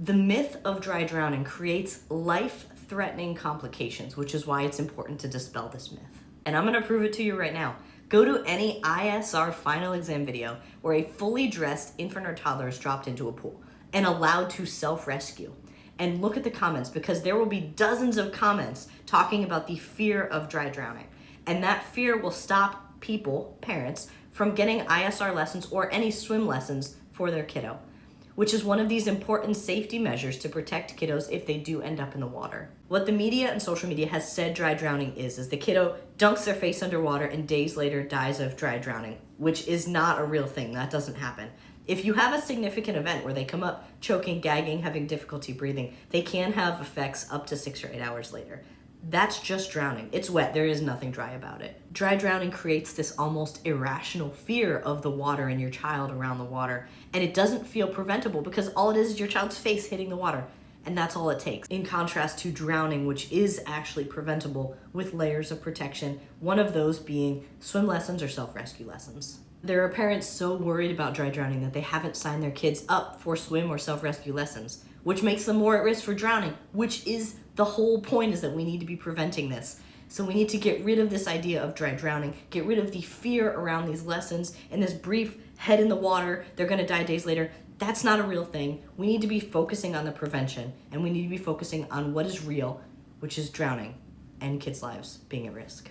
The myth of dry drowning creates life-threatening complications, which is why it's important to dispel this myth. And I'm gonna prove it to you right now. Go to any ISR final exam video where a fully dressed infant or toddler is dropped into a pool and allowed to self-rescue. And look at the comments, because there will be dozens of comments talking about the fear of dry drowning. And that fear will stop people, parents, from getting ISR lessons or any swim lessons for their kiddo, which is one of these important safety measures to protect kiddos if they do end up in the water. What the media and social media has said dry drowning is the kiddo dunks their face underwater and days later dies of dry drowning, which is not a real thing. That doesn't happen. If you have a significant event where they come up choking, gagging, having difficulty breathing, they can have effects up to 6 or 8 hours later. That's just drowning. It's wet. There is nothing dry about it. Dry drowning creates this almost irrational fear of the water and your child around the water, and it doesn't feel preventable because all it is your child's face hitting the water, and that's all it takes. In contrast to drowning, which is actually preventable with layers of protection, one of those being swim lessons or self-rescue lessons. There are parents so worried about dry drowning that they haven't signed their kids up for swim or self-rescue lessons, which makes them more at risk for drowning, which is the whole point, is that we need to be preventing this. So we need to get rid of this idea of dry drowning, get rid of the fear around these lessons and this brief head in the water, they're gonna die days later. That's not a real thing. We need to be focusing on the prevention, and we need to be focusing on what is real, which is drowning and kids' lives being at risk.